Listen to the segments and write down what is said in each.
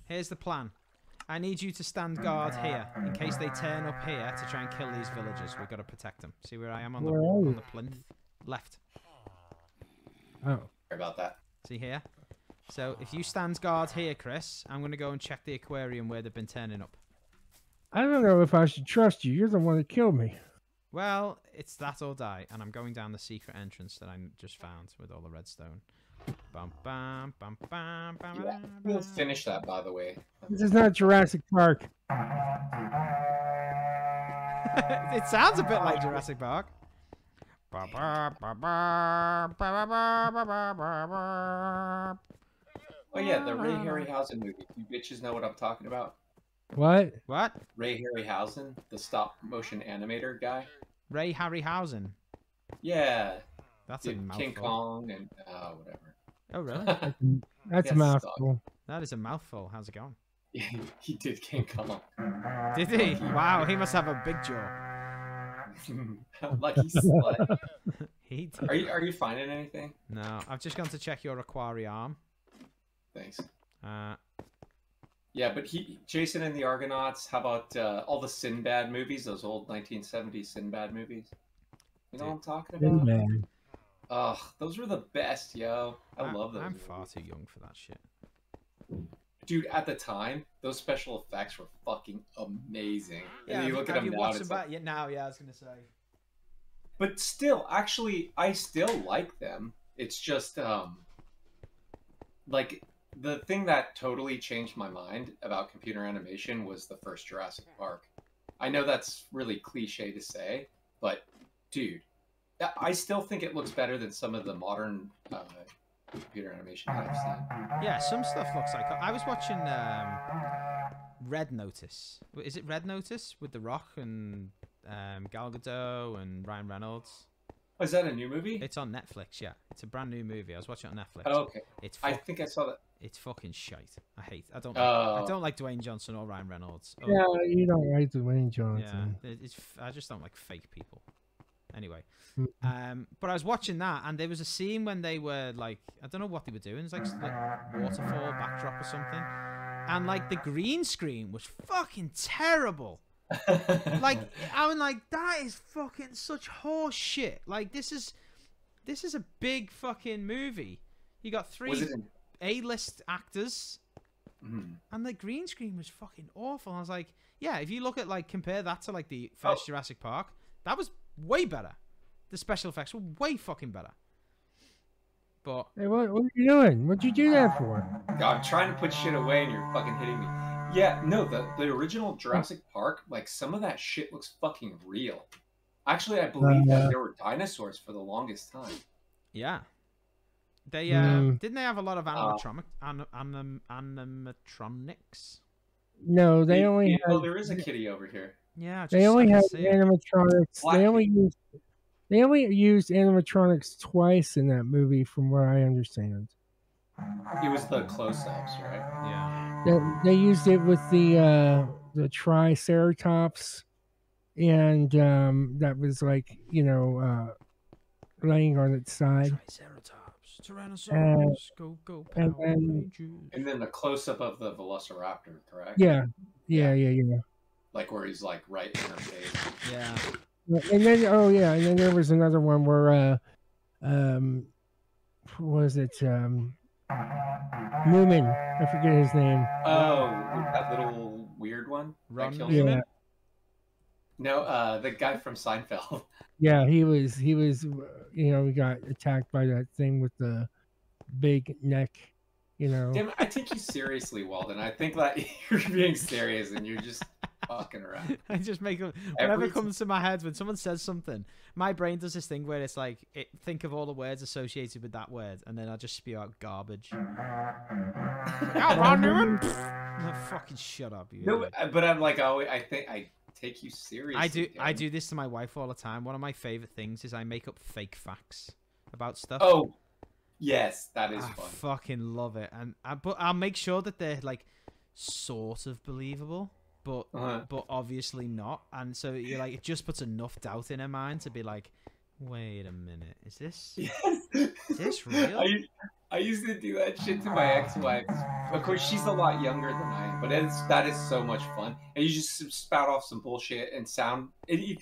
Here's the plan. I need you to stand guard here in case they turn up here to try and kill these villagers. We've got to protect them. See where I am on the plinth? Left. Oh. Sorry about that. See here? So if you stand guard here, Chris, I'm going to go and check the aquarium where they've been turning up. I don't know if I should trust you. You're the one that killed me. Well, it's that or die, and I'm going down the secret entrance that I just found with all the redstone. Bum, bum, bum, bum, bum, Yeah, bum, we'll bum. finish that, by the way. This is not Jurassic Park. It sounds a bit like Jurassic Park. Oh Oh yeah, the Ray Harryhausen movie. You bitches know what I'm talking about. What? What? Ray Harryhausen, the stop motion animator guy. Ray Harryhausen. Yeah. That's a Did mouthful. King Kong and whatever. Oh, really? That's Yes, a mouthful. That is a mouthful. How's it going? He did King Kong. Did he? Wow, he must have a big jaw. Lucky slut. He did. Are you finding anything? No, I've just gone to check your aquarium. Thanks. Uh, Yeah, but Jason and the Argonauts. How about all the Sinbad movies? Those old 1970s Sinbad movies. You know what I'm talking about? Man. Ugh, those were the best, yo. I love those. I'm movies. far too young for that shit. Dude, at the time, those special effects were fucking amazing. Yeah, and you look at them now, and it's like... yeah, now, yeah, I was gonna say. But still, actually, I still like them. It's just, like, the thing that totally changed my mind about computer animation was the first Jurassic Park. I know that's really cliche to say, but, dude, I still think it looks better than some of the modern computer animation that I've seen. Yeah, some stuff looks like. I was watching Red Notice. Is it Red Notice with The Rock and Gal Gadot and Ryan Reynolds? Oh, is that a new movie? It's on Netflix. Yeah, it's a brand new movie. I was watching it on Netflix. Oh, okay. I think I saw that. It's fucking shite. I don't like Dwayne Johnson or Ryan Reynolds. Oh, Yeah, you don't like Dwayne Johnson. yeah, I just don't like fake people. Anyway, Mm. but I was watching that, and there was a scene when they were like, I don't know what they were doing. It's like waterfall backdrop or something, and like the green screen was fucking terrible. Like I'm like, that is fucking such horse shit. Like this is a big fucking movie. You got three A-list actors, and the green screen was fucking awful. I was like, yeah, if you look at like compare that to like the first Jurassic Park, that was way better. The special effects were way fucking better. But Hey, what are you doing? What'd you do that for? I'm trying to put shit away and you're fucking hitting me. Yeah, no, the original Jurassic Park, like some of that shit looks fucking real. Actually, I believe that there were dinosaurs for the longest time. yeah, they didn't they have a lot of animatronics? No, they only had. Oh, there is a kitty over here. Yeah, They only had see it. animatronics. Black They only used animatronics twice in that movie, from what I understand. It was the close-ups, right? Yeah. They used it with the Triceratops, and that was like laying on its side. Triceratops, Tyrannosaurus, go Power Rangers. And then the close-up of the Velociraptor, correct? Yeah. Like where he's like right in her face. Yeah. And then and then there was another one where what was it? Newman, I forget his name. Oh, that little weird one. Ron that kills Newman? him? No, the guy from Seinfeld. Yeah, he was he got attacked by that thing with the big neck, Damn, I take you seriously, Walden. I think that you're being serious and you're just fucking around. I just make them whatever comes to my head when someone says something. My brain does this thing where it's like, think of all the words associated with that word, and then I just spew out garbage. Yeah, Ron Newman. No, fucking shut up, you. No, but I'm like, I think I take you seriously. I do this to my wife all the time. One of my favorite things is I make up fake facts about stuff. Oh, yes, that is I fun. fucking love it, but I'll make sure that they're like sort of believable, but obviously not. And so you're like, it just puts enough doubt in her mind to be like, wait a minute, is this real? I used to do that shit to my ex-wife. Of course, she's a lot younger than I am, but that is so much fun. And you just spout off some bullshit and sound. If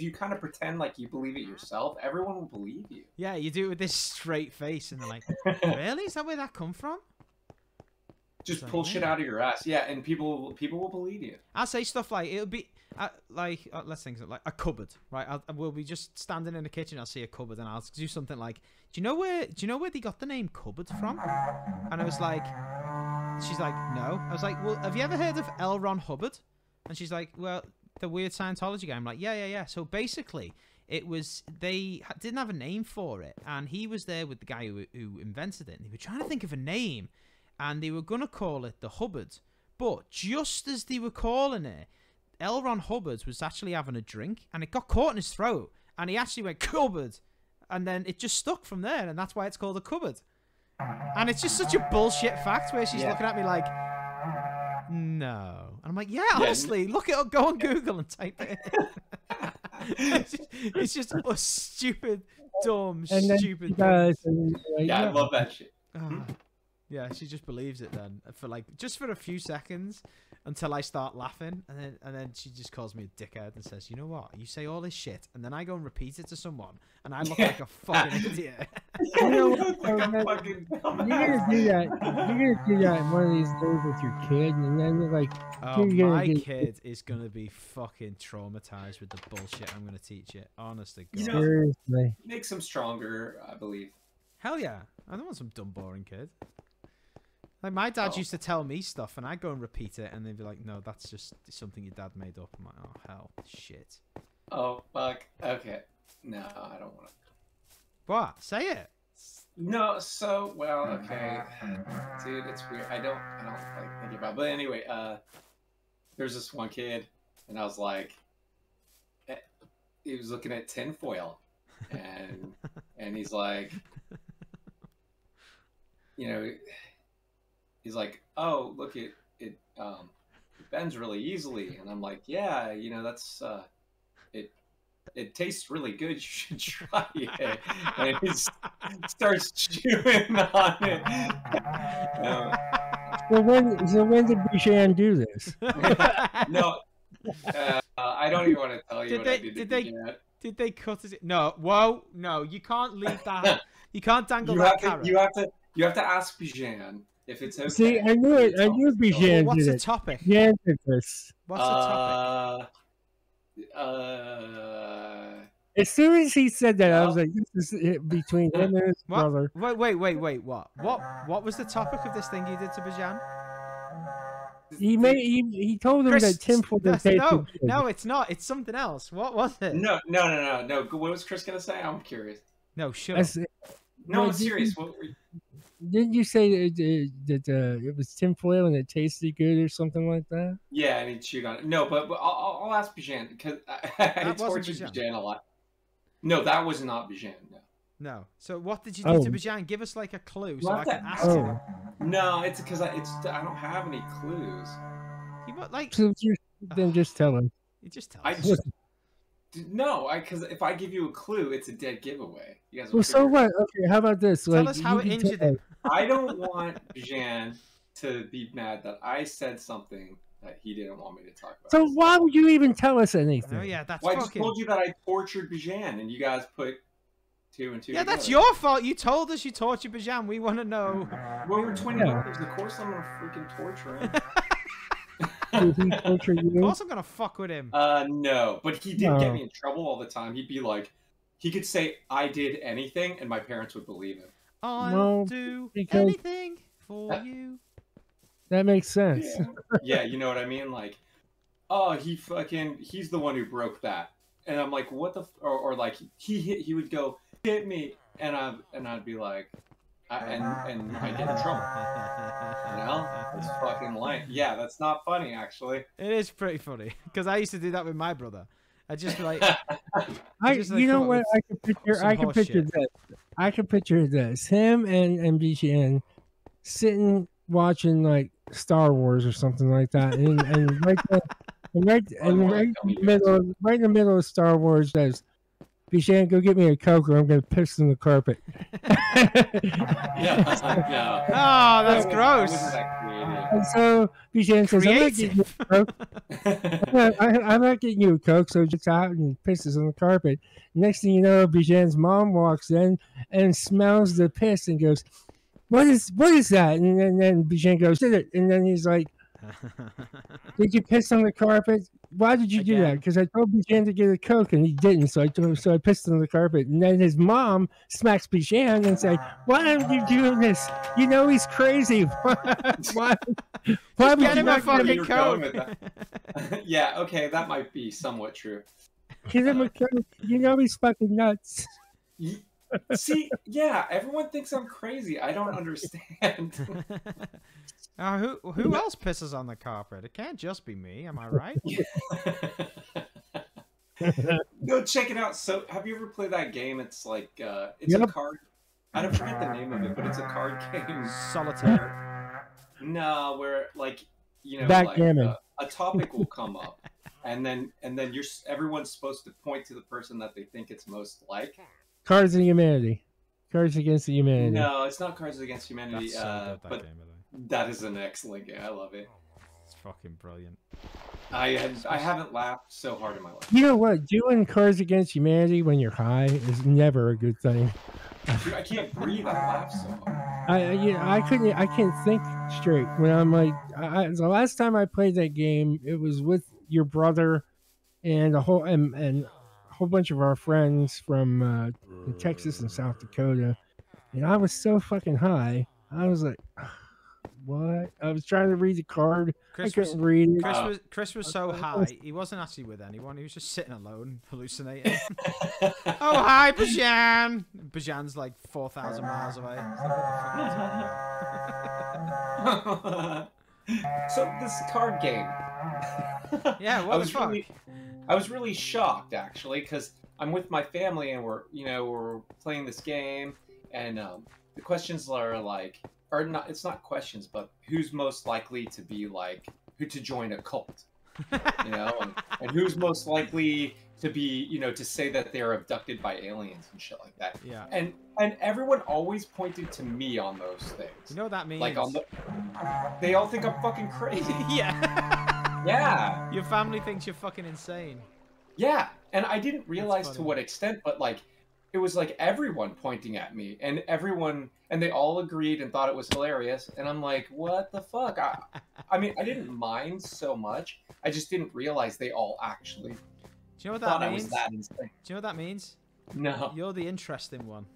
you kind of pretend like you believe it yourself, everyone will believe you. Yeah, you do it with this straight face, and they're like, "Really? Is that where that come from?" Just pull shit out of your ass, yeah, and people will believe you. I'll say stuff like it'll be let's think of like a cupboard, right? We'll be just standing in the kitchen. I'll see a cupboard, and I'll do something like, "Do you know where they got the name cupboard from?" And I was like, she's like, "No." I was like, "Well, have you ever heard of L. Ron Hubbard?" And she's like, "Well, the weird Scientology guy." I'm like, yeah. So basically, it was didn't have a name for it, and he was there with the guy who invented it, and they were trying to think of a name. And they were going to call it the Hubbard. But just as they were calling it, L. Ron Hubbard was actually having a drink. And it got caught in his throat. And he actually went, "Cupboard." And then it just stuck from there. And that's why it's called a cupboard. And it's just such a bullshit fact where she's looking at me like, "No." And I'm like, yeah, honestly, look it up. Go on Google and type it in. It's just a stupid, dumb, stupid thing. Yeah, I love that shit. Yeah, she just believes it then for just for a few seconds until I start laughing, and then she just calls me a dickhead and says, "You know what? You say all this shit, and then I go and repeat it to someone, and I look like a fucking idiot." You know what? You're gonna do that. You're gonna do that one of these days with your kid, and then you're like, "Oh, my kid is gonna be fucking traumatized with the bullshit I'm gonna teach it." Honestly, God. Seriously, makes them stronger, I believe. Hell yeah! I don't want some dumb, boring kid. Like, my dad used to tell me stuff, and I'd go and repeat it, and they'd be like, "No, that's just something your dad made up." I'm like, "Oh, hell, shit." Oh, fuck. Okay. No, I don't want to. What? Say it. No, so, well, okay. Dude, it's weird. I don't like thinking about it. But anyway, there's this one kid, and I was like, he was looking at tinfoil, and he's like, you know, he's like, "Oh, look, it bends really easily." And I'm like, "Yeah, you know, that's it tastes really good. You should try it." And he starts chewing on it. So when did Bijan do this? No, I don't even want to tell you what I did to Bijan. Did they cut it? No. Whoa, no, you can't leave that. You can't dangle that carrot. You have to ask Bijan. If it's okay. See, I knew it. I knew Bijan. What's the topic? Bijan did this. What's the topic? As soon as he said that, I was like, "This is it between him and his brother." Wait. What? What was the topic of this thing you did to Bijan? He told him Chris, that tinfoil tasted good. No, it's not. It's something else. What was it? No. What was Chris gonna say? I'm curious. No, shut up. No, I'm serious. Didn't you say that it was tinfoil and it tasted good or something like that? Yeah, and he chewed on it. No, but I'll ask Bijan because I tortured Bijan a lot. No, that was not Bijan. No. So what did you do to Bijan? Give us like a clue so I can ask him. No, it's because I don't have any clues. Then just tell him. You just tell us. No, because if I give you a clue, it's a dead giveaway. You guys. Well, so what? Okay, how about this? Tell us how it injured him. I don't want Bijan to be mad that I said something that he didn't want me to talk about. So why would you even tell us anything? Oh yeah, that's. Well, I just told you that I tortured Bijan, and you guys put 2 and 2. Yeah, that's your fault. You told us you tortured Bijan. We want to know. Well, we were 20 years. Of course, I'm gonna freaking torture him. Did he torture you? Of course I'm gonna fuck with him. No, but he did get me in trouble all the time. He'd be like, he could say I did anything, and my parents would believe him. I'll do anything for you. That makes sense. Yeah, you know what I mean? Like, oh, he's the one who broke that, and I'm like, what the? Or like he would go hit me, and I'd be like, and I get in trouble. You know, it's fucking lame. Yeah, that's not funny actually. It is pretty funny because I used to do that with my brother. I just like. You know what? I can picture this. I can picture this. Him and BGN sitting watching like Star Wars or something like that, and right in the middle of Star Wars, there's Bichon, go get me a Coke or I'm going to piss in the carpet. Yeah. No. Oh, that's gross. And so Bichon says, I'm not getting you a Coke. I'm not getting you a Coke, so just out and pisses on the carpet. Next thing you know, Bichon's mom walks in and smells the piss and goes, what is that? And then Bichon goes, did it? And then he's like, did you piss on the carpet? Why did you do that? Because I told Bichon to get a Coke and he didn't, so I pissed on the carpet. And then his mom smacks Bichon and says, "Why are you doing this? You know he's crazy. Why would Get you him a not fucking get him Coke." Yeah, okay, that might be somewhat true. Get him a Coke? You know he's fucking nuts. See, yeah, everyone thinks I'm crazy. I don't understand. Who else pisses on the carpet? It can't just be me, am I right? Go check it out. So, have you ever played that game? It's like it's a card. I don't forget the name of it, but it's a card game. Solitaire. No, where like Backgammon. a topic will come up, and then everyone's supposed to point to the person that they think it's most like. Cards of Humanity. Cards Against the Humanity. No, it's not Cards Against Humanity. That's so good, but that is an excellent game. I love it. It's fucking brilliant. I haven't laughed so hard in my life. You know what? Doing Cards Against Humanity when you're high is never a good thing. Dude, I can't breathe. I laugh so hard. I can't think straight when I'm like. The last time I played that game, it was with your brother and a whole bunch of our friends from Texas and South Dakota, and I was so fucking high. I was like, what? I was trying to read the card. I couldn't read it. Chris was so high, he wasn't actually with anyone. He was just sitting alone, hallucinating. Oh, hi, Bichon! Bichon's like 4,000 miles away. So this card game. Yeah, what the fuck? I was really shocked actually, because I'm with my family and we're playing this game, and the questions are like, or not, it's not questions, but who's most likely to be like, who to join a cult, and who's most likely to be, to say that they're abducted by aliens and shit like that. Yeah. And everyone always pointed to me on those things. You know what that means? Like they all think I'm fucking crazy. Yeah. Yeah. Your family thinks you're fucking insane. Yeah, and I didn't realize to what extent, but like, it was like everyone pointing at me, and they all agreed and thought it was hilarious, and I'm like, what the fuck? I mean, I didn't mind so much. I just didn't realize they all actually. Do you know what that means? I was that insane. Do you know what that means? No. You're the interesting one.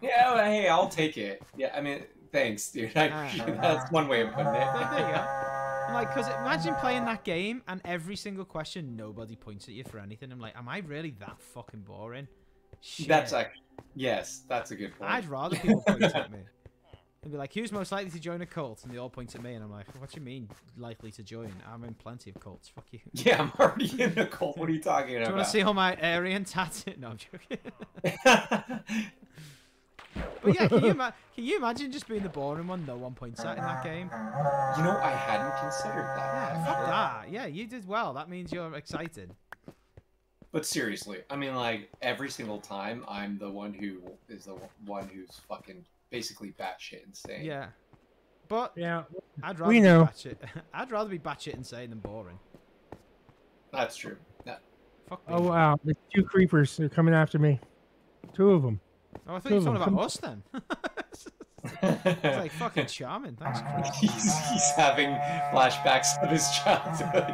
Yeah, well, hey, I'll take it. Yeah, I mean, thanks, dude. That's one way of putting it. There you go. I'm like, because imagine playing that game and every single question nobody points at you for anything. I'm like, am I really that fucking boring? Shit. That's actually, yes, that's a good point. I'd rather people point at me. They'd be like, who's most likely to join a cult? And they all point at me, and I'm like, what do you mean likely to join? I'm in plenty of cults. Fuck you. Yeah, I'm already in a cult. What are you talking about? Do you want to see all my Aryan tattoo? No, I'm joking. But yeah, can you imagine just being the boring one no one points at in that game? You know, I hadn't considered that. Yeah, fuck that. Yeah, you did well. That means you're excited. But seriously, I mean, like, every single time, I'm the one who is the one who's fucking basically batshit insane. Yeah. But yeah, I'd rather be batshit. I'd rather be batshit insane than boring. That's true. Yeah. Fuck me. Oh wow, the 2 creepers are coming after me. 2 of them. Oh, I thought you were talking about us then. It's like fucking charming. Thanks, Chris. He's having flashbacks of his childhood.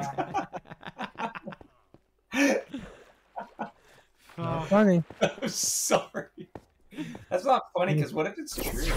Not funny. I'm sorry. That's not funny, because what if it's true?